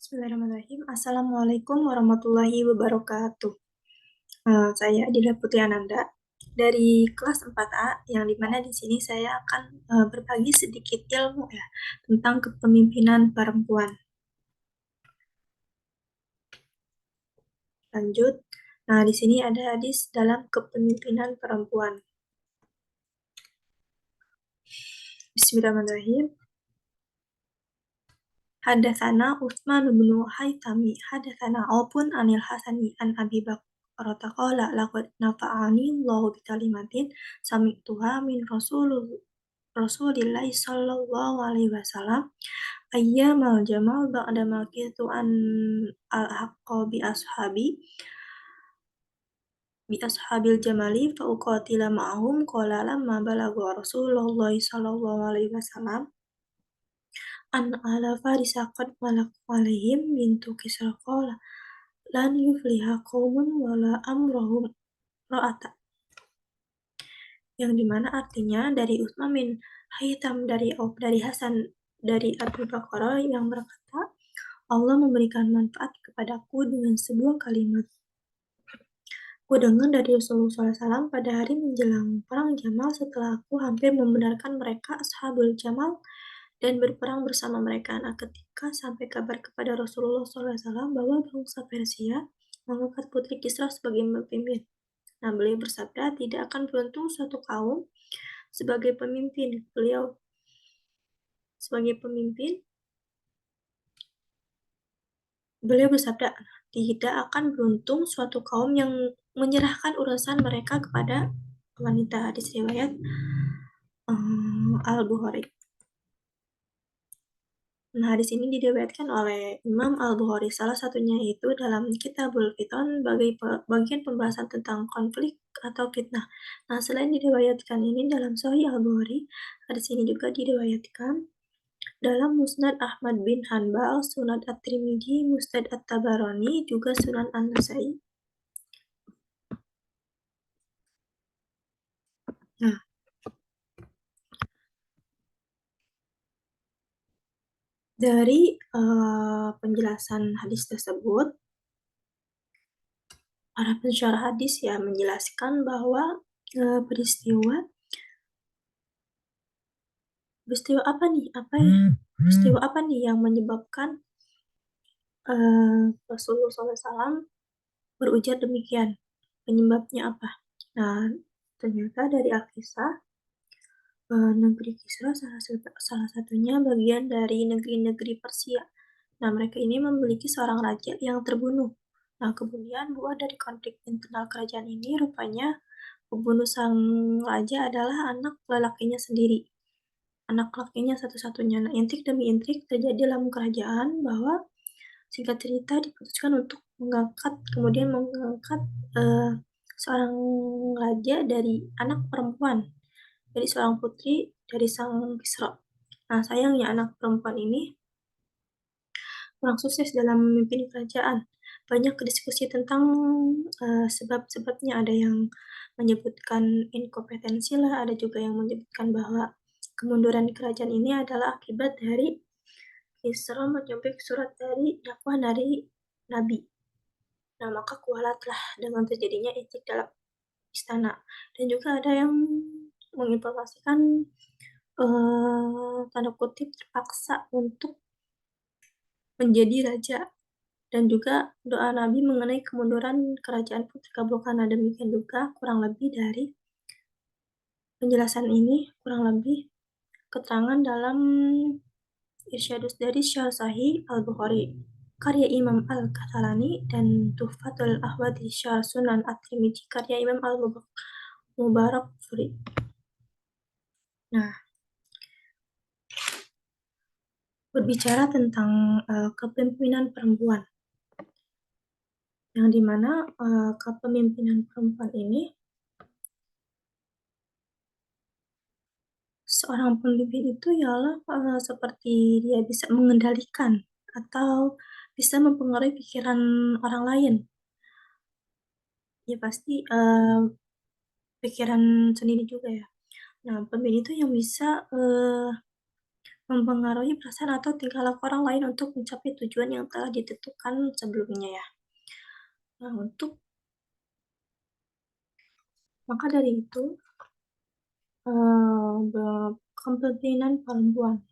Bismillahirrahmanirrahim. Assalamualaikum warahmatullahi wabarakatuh. Saya Adila Putri Ananda dari kelas 4A, yang dimana di sini saya akan berbagi sedikit ilmu ya tentang kepemimpinan perempuan. Lanjut. Nah, di sini ada hadis dalam kepemimpinan perempuan. Bismillahirrahmanirrahim. Hadatsana Utsman bin Haythami hadatsana Aufun anil Hasani an Abi Bakar qala laqad nafa'ani Allahu bi kalimatin sami'tuha min Rasulillah sallallahu alaihi wasallam ayyamal jamal ba'da ma kitu an al-haqqa bi ashabil jamali fa uqatila ma'ahum qala lamma balagha Rasulullah sallallahu alaihi wasallam an ala farisa qad malaku alaihim bintu kisra qala lan yufliha qaumun wala amrohum ra'ata, yang dimana artinya dari Utsman bin Haytham dari Hasan dari Abu Bakar yang berkata, Allah memberikan manfaat kepadaku dengan sebuah kalimat. Ku dengar dari Rasulullah SAW pada hari menjelang perang Jamal setelah aku hampir membenarkan mereka Ashabul Jamal dan berperang bersama mereka. Nah, ketika sampai kabar kepada Rasulullah SAW bahwa bangsa Persia mengangkat putri Kisra sebagai pemimpin. Nah, beliau bersabda, tidak akan beruntung suatu kaum sebagai pemimpin. Beliau bersabda, tidak akan beruntung suatu kaum yang menyerahkan urusan mereka kepada wanita. Hadis riwayat Al-Bukhari. Nah, di sini diriwayatkan oleh Imam Al-Bukhari. Salah satunya itu dalam Kitabul Fitan bagian pembahasan tentang konflik atau fitnah. Nah, selain diriwayatkan ini dalam Sahih Al-Bukhari, hadis ini juga diriwayatkan dalam Musnad Ahmad bin Hanbal, Sunan At-Tirmidzi, Musnad At-Tabarani, juga Sunan An-Nasai. Nah, dari penjelasan hadis tersebut, para pensyarah hadis ya menjelaskan bahwa peristiwa apa nih yang menyebabkan Rasulullah SAW berujar demikian? Penyebabnya apa? Nah, ternyata dari Al-Kisah, negeri Kisra salah satunya bagian dari negeri-negeri Persia. Nah, mereka ini memiliki seorang raja yang terbunuh. Nah, kemudian buah dari konflik internal kerajaan ini rupanya pembunuh sang raja adalah anak lelakinya sendiri. Anak lakinya satu-satunya. Nah, intrik demi intrik terjadi dalam kerajaan bahwa singkat cerita diputuskan untuk kemudian mengangkat seorang raja dari anak perempuan, dari seorang putri dari sang Kisra. Nah, sayangnya anak perempuan ini kurang sukses dalam memimpin kerajaan. Banyak diskusi tentang sebab-sebabnya. Ada yang menyebutkan inkompetensi lah, ada juga yang menyebutkan bahwa kemunduran kerajaan ini adalah akibat dari Kisra mencopet surat dari dakwah dari Nabi. Nah, maka kualatlah dengan terjadinya intrik dalam istana. Dan juga ada yang menginformasikan tanda kutip terpaksa untuk menjadi raja, dan juga doa Nabi mengenai kemunduran kerajaan pun terkabulkan. Nah, demikian juga kurang lebih dari penjelasan ini, kurang lebih keterangan dalam Irsyadus dari Syarh Sahih Al-Bukhari karya Imam Al-Katalani dan Tuhfatul Ahwadi Syarh Sunan At-Tirmidzi karya Imam Al-Mubarakfuri. Nah, berbicara tentang kepemimpinan perempuan, yang dimana kepemimpinan perempuan ini, seorang pemimpin itu ialah seperti dia bisa mengendalikan atau bisa mempengaruhi pikiran orang lain. Ya pasti pikiran sendiri juga ya. Nah, pemimpin itu yang bisa mempengaruhi perasaan atau tingkah laku orang lain untuk mencapai tujuan yang telah ditentukan sebelumnya ya. Nah, maka dari itu, kepemimpinan perempuan.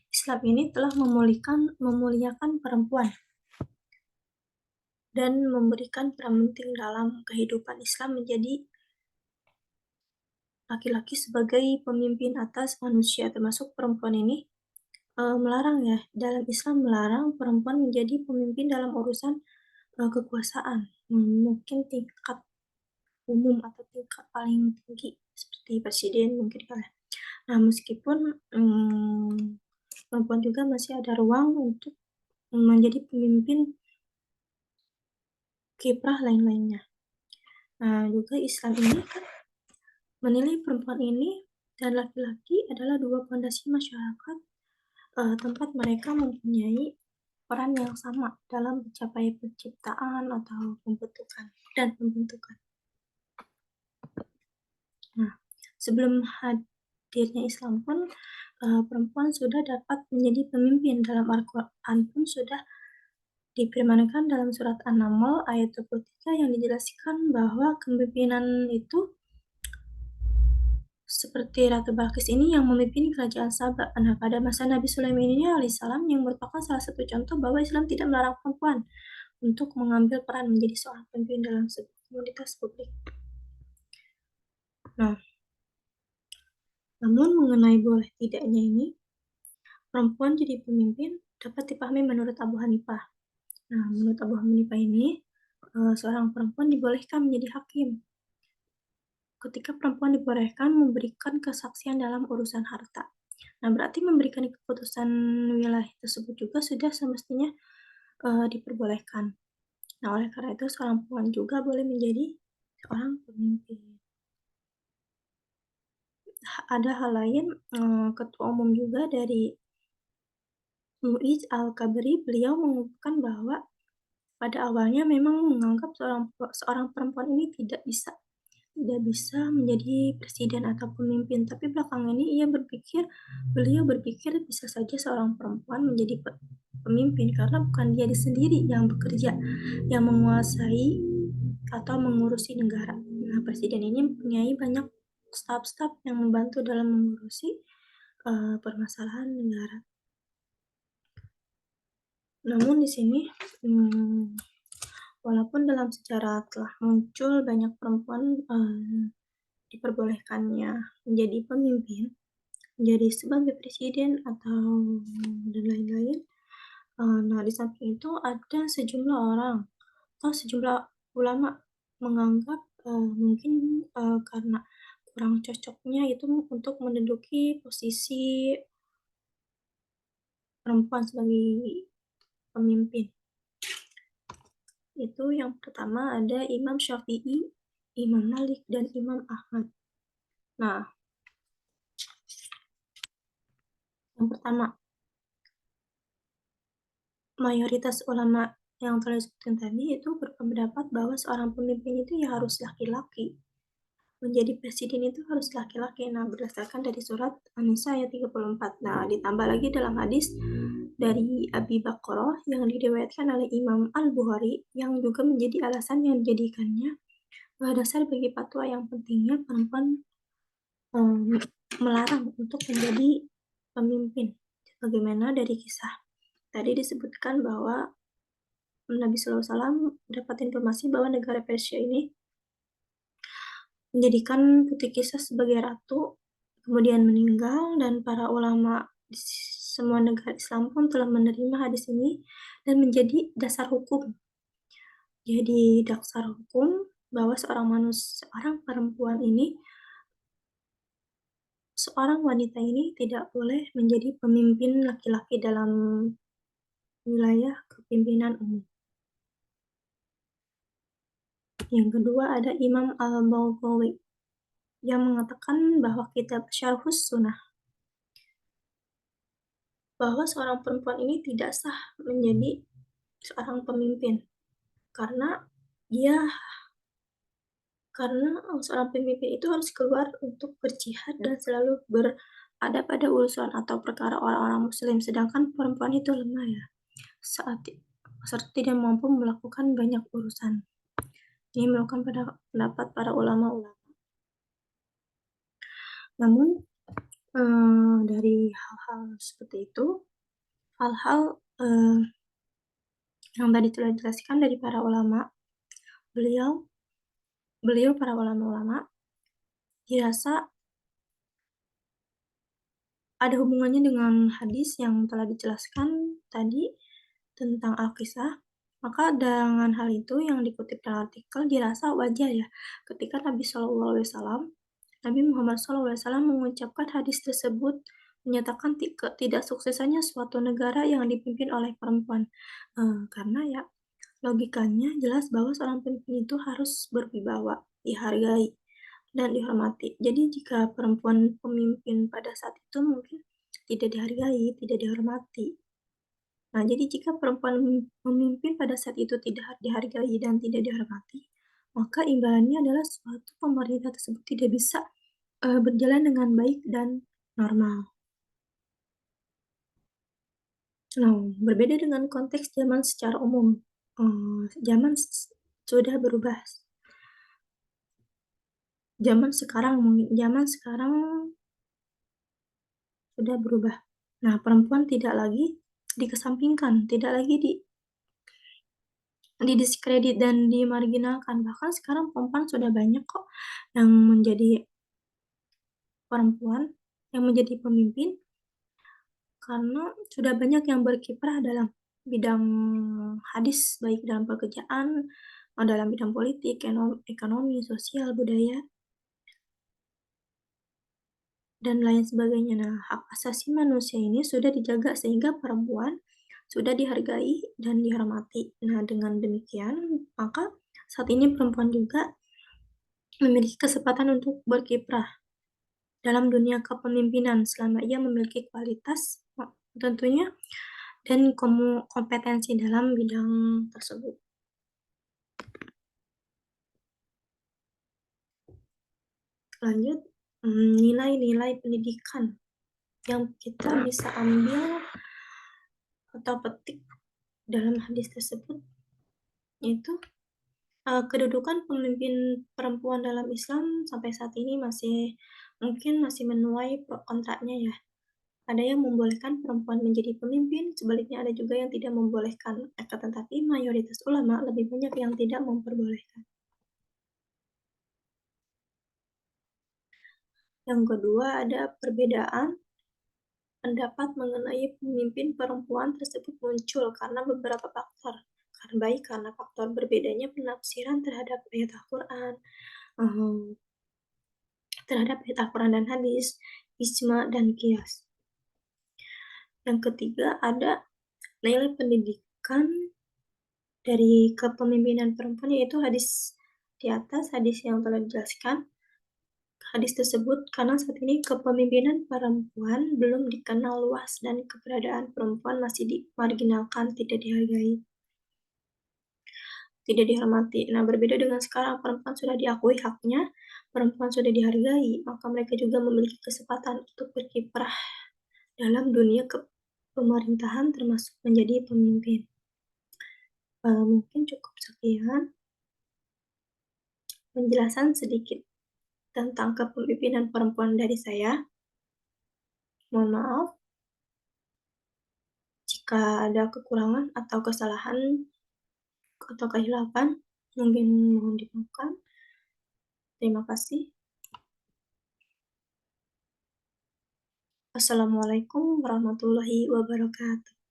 Islam ini telah memuliakan perempuan dan memberikan peran penting dalam kehidupan Islam menjadi laki-laki sebagai pemimpin atas manusia, termasuk perempuan ini melarang ya, dalam Islam melarang perempuan menjadi pemimpin dalam urusan kekuasaan, mungkin tingkat umum atau tingkat paling tinggi seperti presiden mungkin ya. Nah, meskipun perempuan juga masih ada ruang untuk menjadi pemimpin kiprah lain-lainnya. Nah, juga Islam ini kan menilai perempuan ini dan laki-laki adalah dua fondasi masyarakat, tempat mereka mempunyai peran yang sama dalam mencapai penciptaan atau pembentukan. Nah, sebelum hadirnya Islam pun perempuan sudah dapat menjadi pemimpin. Dalam Al-Quran pun sudah difirmankan dalam surat An-Naml ayat 23 yang dijelaskan bahwa kepemimpinan itu seperti Ratu Balkis ini yang memimpin kerajaan Saba. Nah, pada masa Nabi Sulaiman ini alaihissalam yang merupakan salah satu contoh bahwa Islam tidak melarang perempuan untuk mengambil peran menjadi seorang pemimpin dalam sebuah komunitas publik. Nah, namun mengenai boleh tidaknya ini, perempuan jadi pemimpin dapat dipahami menurut Abu Hanifah. Nah, menurut Abu Hanifah ini, seorang perempuan dibolehkan menjadi hakim ketika perempuan dibolehkan memberikan kesaksian dalam urusan harta. Nah, berarti memberikan keputusan wilayah tersebut juga sudah semestinya diperbolehkan. Nah, oleh karena itu seorang perempuan juga boleh menjadi seorang pemimpin. Ada hal lain, ketua umum juga dari Muiz Al-Kabri, beliau mengungkapkan bahwa pada awalnya memang menganggap seorang perempuan ini tidak bisa menjadi presiden atau pemimpin, tapi belakangan ini beliau berpikir bisa saja seorang perempuan menjadi pemimpin karena bukan dia sendiri yang bekerja, yang menguasai atau mengurusi negara. Nah, presiden ini mempunyai banyak staf-staf yang membantu dalam mengurusi permasalahan negara. Namun di sini, walaupun dalam sejarah telah muncul banyak perempuan diperbolehkannya menjadi pemimpin, menjadi sebagai presiden atau dan lain-lain. Nah, di samping itu ada sejumlah orang atau sejumlah ulama menganggap mungkin karena kurang cocoknya itu untuk menduduki posisi perempuan sebagai pemimpin. Itu yang pertama ada Imam Syafi'i, Imam Malik, dan Imam Ahmad. Nah, yang pertama, mayoritas ulama yang telah disebutkan tadi itu berpendapat bahwa seorang pemimpin itu ya harus laki-laki. Menjadi presiden itu harus laki-laki. Nah, berdasarkan dari surat An-Nisa ayat 34. Nah, ditambah lagi dalam hadis dari Abi Bakrah yang diriwayatkan oleh Imam Al-Bukhari yang juga menjadi alasan yang dijadikannya dasar bagi fatwa yang pentingnya perempuan melarang untuk menjadi pemimpin. Bagaimana dari kisah tadi disebutkan bahwa Nabi SAW mendapat informasi bahwa negara Persia ini menjadikan Putri Kisah sebagai ratu, kemudian meninggal, dan para ulama di semua negara Islam pun telah menerima hadis ini dan menjadi dasar hukum. Jadi dasar hukum bahwa seorang perempuan ini, seorang wanita ini tidak boleh menjadi pemimpin laki-laki dalam wilayah kepemimpinan umum. Yang kedua ada Imam Al-Baghawi yang mengatakan bahwa kitab Syarhus Sunnah bahwa seorang perempuan ini tidak sah menjadi seorang pemimpin karena dia karena seorang pemimpin itu harus keluar untuk berjihad dan selalu ada pada urusan atau perkara orang-orang muslim, sedangkan perempuan itu lemah ya, saat serta tidak mampu melakukan banyak urusan. Ini merupakan pendapat para ulama-ulama. Namun, dari hal-hal seperti itu, hal-hal yang tadi telah dijelaskan dari para ulama, beliau beliau para ulama-ulama dirasa ada hubungannya dengan hadis yang telah dijelaskan tadi tentang Al-Qisah. Maka dengan hal itu yang dikutip dalam artikel dirasa wajar ya ketika Nabi Muhammad SAW mengucapkan hadis tersebut menyatakan ketidaksuksesannya suatu negara yang dipimpin oleh perempuan. Karena ya logikanya jelas bahwa seorang pemimpin itu harus berwibawa, dihargai, dan dihormati. Jadi jika perempuan pemimpin pada saat itu mungkin tidak dihargai, tidak dihormati. Nah, jadi jika perempuan memimpin pada saat itu tidak dihargai dan tidak dihormati, maka imbalannya adalah suatu pemerintah tersebut tidak bisa berjalan dengan baik dan normal. Nah, berbeda dengan konteks zaman secara umum, zaman sudah berubah. Zaman sekarang sudah berubah. Nah, perempuan tidak lagi dikesampingkan, tidak lagi didiskredit dan dimarginalkan. Bahkan sekarang perempuan sudah banyak kok yang menjadi perempuan, yang menjadi pemimpin, karena sudah banyak yang berkiprah dalam bidang hadis, baik dalam pekerjaan, dalam bidang politik, ekonomi, sosial, budaya, dan lain sebagainya. Nah, hak asasi manusia ini sudah dijaga sehingga perempuan sudah dihargai dan dihormati. Nah, dengan demikian, maka saat ini perempuan juga memiliki kesempatan untuk berkiprah dalam dunia kepemimpinan selama ia memiliki kualitas tentunya dan kompetensi dalam bidang tersebut. Lanjut, nilai-nilai pendidikan yang kita bisa ambil atau petik dalam hadis tersebut, yaitu kedudukan pemimpin perempuan dalam Islam sampai saat ini mungkin masih menuai pro kontraknya ya. Ada yang membolehkan perempuan menjadi pemimpin, sebaliknya ada juga yang tidak membolehkan. Akan tetapi mayoritas ulama lebih banyak yang tidak memperbolehkan. Yang kedua, ada perbedaan pendapat mengenai pemimpin perempuan tersebut muncul karena beberapa faktor. Baik karena faktor berbedanya penafsiran terhadap ayat Al-Quran, dan hadis, ijma, dan kias. Yang ketiga, ada nilai pendidikan dari kepemimpinan perempuan, yaitu hadis di atas, hadis yang telah dijelaskan. Hadis tersebut karena saat ini kepemimpinan perempuan belum dikenal luas dan keberadaan perempuan masih dimarginalkan, tidak dihargai, tidak dihormati. Nah, berbeda dengan sekarang, perempuan sudah diakui haknya, perempuan sudah dihargai, maka mereka juga memiliki kesempatan untuk berkiprah dalam dunia pemerintahan termasuk menjadi pemimpin. Mungkin cukup sekian penjelasan sedikit tentang kepemimpinan perempuan dari saya. Mohon maaf jika ada kekurangan atau kesalahan atau kehilafan, mungkin mohon dimaafkan. Terima kasih. Assalamualaikum warahmatullahi wabarakatuh.